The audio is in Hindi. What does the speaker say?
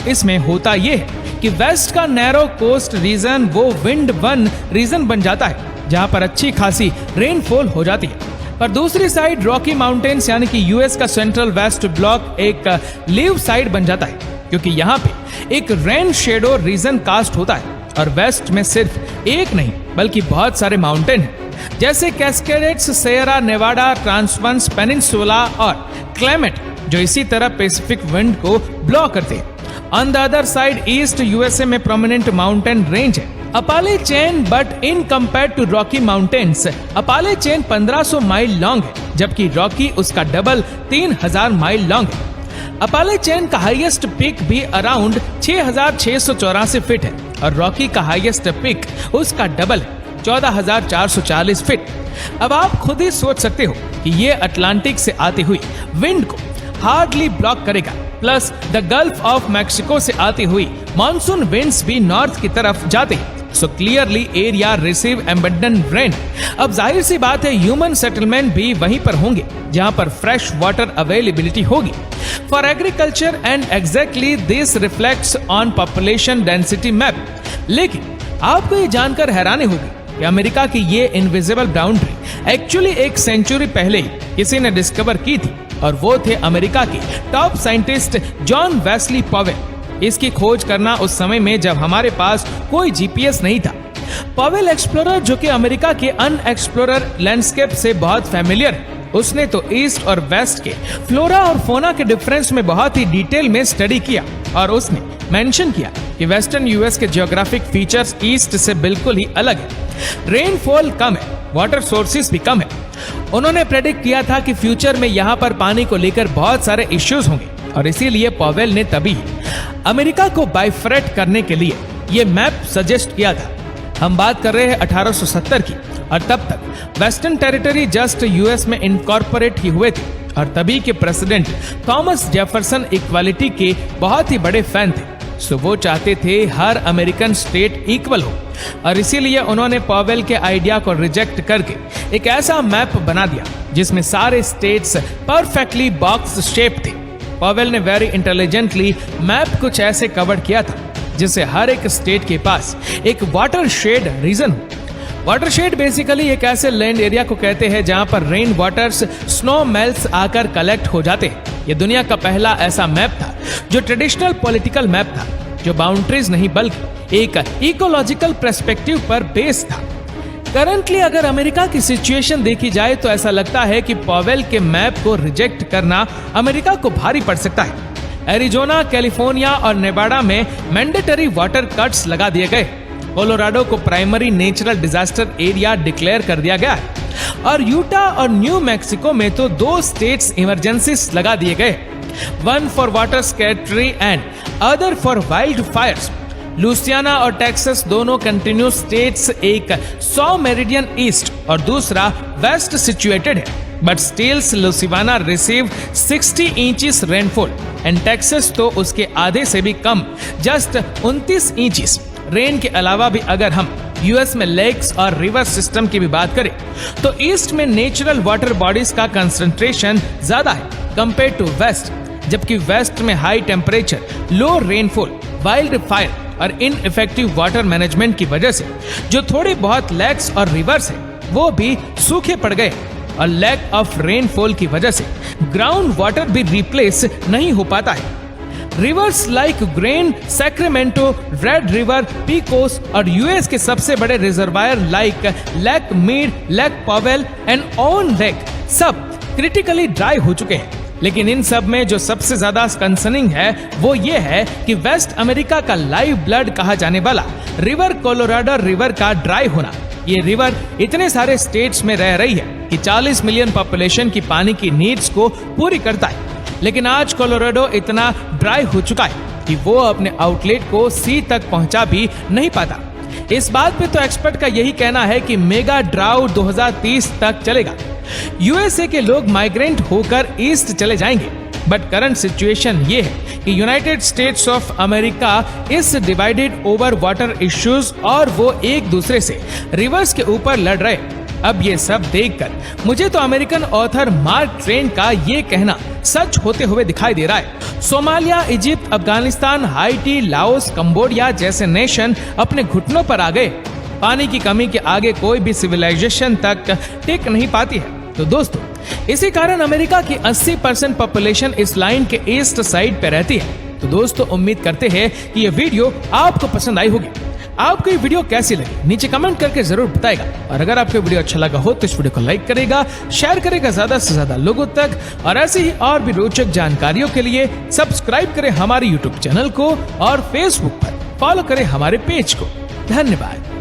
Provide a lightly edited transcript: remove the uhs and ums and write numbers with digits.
इसमें होता ये है कि वेस्ट का नैरो कोस्ट रीजन वो विंड वन रीजन बन जाता है जहां पर अच्छी खासी रेनफॉल हो जाती है, पर दूसरी साइड रॉकी माउंटेन्स यानी कि यूएस का सेंट्रल वेस्ट ब्लॉक एक लीव साइड बन जाता है, क्योंकि यहाँ पे एक रेन शेडो रीजन कास्ट होता है और वेस्ट में सिर्फ एक नहीं बल्कि बहुत सारे माउंटेन हैं, जैसे Cascades, Sierra Nevada, Transverse Peninsula और क्लेमेट, जो इसी तरह पैसिफिक विंड को ब्लॉक करते हैं। On the other side east USA में प्रोमिनेंट माउंटेन रेंज है Appalachian, but in compare to Rocky Mountains Appalachian 1500 mile long है, जबकि रॉकी उसका डबल 3000 माइल लॉन्ग है। अपाले चेन का हाईएस्ट पीक भी अराउंड 6684 फीट है और रॉकी का हाईएस्ट पीक उसका डबल है 14440 फीट। अब आप खुद ही सोच सकते हो कि ये अटलांटिक से आती हुई विंड को हार्डली ब्लॉक करेगा, plus the gulf of Mexico से आती हुई मानसून विंड्स भी नॉर्थ की तरफ जाते हैं, so clearly area receive abundant rain. अब जाहिर सी बात है ह्यूमन सेटलमेंट भी वहीं पर होंगे जहां पर फ्रेश वाटर अवेलेबिलिटी होगी for agriculture and exactly this reflects on population density map. लेकिन आपको ये जानकर हैरानी होगी कि अमेरिका की ये इनविजिबल बाउंड्री एक्चुअली एक सेंचुरी पहले ही किसी ने डिस्कवर की थी, और वो थे अमेरिका के top scientist John Wesley Powell. इसकी खोज करना उस समय में जब हमारे पास कोई जीपीएस नहीं था। पॉवेल एक्सप्लोरर, जो कि अमेरिका के अनएक्सप्लोरर लैंडस्केप से बहुत फैमिलियर है, उसने तो ईस्ट और वेस्ट के फ्लोरा और फोना के डिफरेंस में बहुत ही डिटेल में स्टडी किया और उसने मेंशन किया कि वेस्टर्न यूएस के जियोग्राफिक फीचर्स ईस्ट से बिल्कुल ही अलग है। रेनफॉल कम है, वाटर सोर्सेस भी कम है। उन्होंने प्रेडिक्ट किया था कि फ्यूचर में यहाँ पर पानी को लेकर बहुत सारे इश्यूज होंगे और इसीलिए पॉवेल ने तभी अमेरिका को बाइफरेट करने के लिए ये मैप सजेस्ट किया था। हम बात कर रहे हैं 1870 की, और तब तक वेस्टर्न टेरिटरी जस्ट यूएस में इनकॉर्पोरेट ही हुए थे और तभी के प्रेसिडेंट थॉमस जेफरसन इक्वालिटी के बहुत ही बड़े फैन थे। सो वो चाहते थे हर अमेरिकन स्टेट इक्वल हो और इसीलिए उन्होंने पॉवेल के आइडिया को रिजेक्ट करके एक ऐसा मैप बना दिया जिसमें सारे स्टेट्स परफेक्टली बॉक्स शेप थे। पॉवेल ने वेरी इंटेलिजेंटली मैप कुछ ऐसे कवर किया था जिससे हर एक स्टेट के पास एक वाटर शेड रीजन हो। वाटर शेड बेसिकली एक ऐसे लैंड एरिया को कहते हैं जहां पर रेन वाटर्स स्नो मेल्स आकर कलेक्ट हो जाते हैं। ये दुनिया का पहला ऐसा मैप था जो ट्रेडिशनल पॉलिटिकल मैप था, जो बाउंड्रीज नहीं बल्कि एक इकोलॉजिकल पर्सपेक्टिव पर बेस था। करंटली अगर अमेरिका की सिचुएशन देखी जाए तो ऐसा लगता है कि पॉवेल के मैप को रिजेक्ट करना अमेरिका को भारी पड़ सकता है। एरिजोना, कैलिफोर्निया और नेवाडा में मैंडेटरी वाटर कट्स लगा दिए गए। कोलोराडो को primary natural disaster area declare कर दिया गया है और यूटा और न्यू मैक्सिको में तो 2 स्टेट्स इमरजेंसीज लगा दिए गए, वन फॉर वाटर स्कैटरी and other for wildfires. Louisiana और टेक्सास दोनों कंटिन्यूस स्टेट्स, एक 100 मेरिडियन ईस्ट और दूसरा वेस्ट सिचुएटेड है, but stills Louisiana receive 60 inches rainfall and Texas तो उसके आधे से भी कम, जस्ट 29 इंचेस। रेन के अलावा भी अगर हम यूएस में लेक्स और रिवर सिस्टम की भी बात करें तो ईस्ट में नेचुरल वाटर बॉडीज का कंसंट्रेशन ज्यादा है कंपेयर टू वेस्ट, जबकि वेस्ट में हाई टेम्परेचर, लो रेनफॉल, वाइल्ड फायर और इनइफेक्टिव वाटर मैनेजमेंट की वजह से जो थोड़े बहुत लेक्स और रिवर्स है वो भी सूखे पड़ गए और लैक ऑफ रेनफॉल की वजह से ग्राउंड वाटर भी रिप्लेस नहीं हो पाता है। Rivers like Green, Sacramento, Red River, Pecos और यूएस के सबसे बड़े reservoir like Lake Mead, Lake Powell and Owen Lake सब क्रिटिकली ड्राई हो चुके हैं। लेकिन इन सब में जो सबसे ज्यादा कंसर्निंग है वो ये है कि वेस्ट अमेरिका का लाइव ब्लड कहा जाने वाला रिवर कोलोराडो रिवर का ड्राई होना। ये रिवर इतने सारे स्टेट्स में रह रही है कि 40 मिलियन पॉपुलेशन की पानी की नीड्स को पूरी करता है, लेकिन आज कोलोराडो इतना ड्राई हो चुका है कि वो अपने आउटलेट को सी तक पहुंचा भी नहीं पाता। इस बात पे तो एक्सपर्ट का यही कहना है कि मेगा ड्राउट 2030 तक चलेगा। यूएसए के लोग माइग्रेंट होकर ईस्ट चले जाएंगे, बट करंट सिचुएशन ये है कि United states of America is divided over water issues और वो एक दूसरे से रिवर्स के ऊपर लड़ रहे। अब ये सब देखकर मुझे तो अमेरिकन ऑथर मार्क ट्वेन का ये कहना सच होते हुए दिखाई दे रहा है। Somalia, Egypt, Afghanistan, high tea, Laos, Cambodia जैसे नेशन अपने घुटनों पर आ गए। पानी की कमी के आगे कोई भी सिविलाइजेशन तक टिक नहीं पाती है। तो दोस्तों, इसी कारण अमेरिका की 80% पॉपुलेशन इस लाइन के ईस्ट साइड पे रहती है। तो दोस्तों, उम्मीद करते हैं कि ये वीडियो आपको पसंद आई होगी। आपको ये वीडियो कैसी लगी नीचे कमेंट करके जरूर बताएगा। और अगर आपको वीडियो अच्छा लगा हो तो इस वीडियो को लाइक करेगा, शेयर करेगा ज्यादा से ज्यादा लोगों तक। और ऐसी ही और भी रोचक जानकारियों के लिए सब्सक्राइब करें हमारे यूट्यूब चैनल को और फेसबुक पर फॉलो करें हमारे पेज को। धन्यवाद।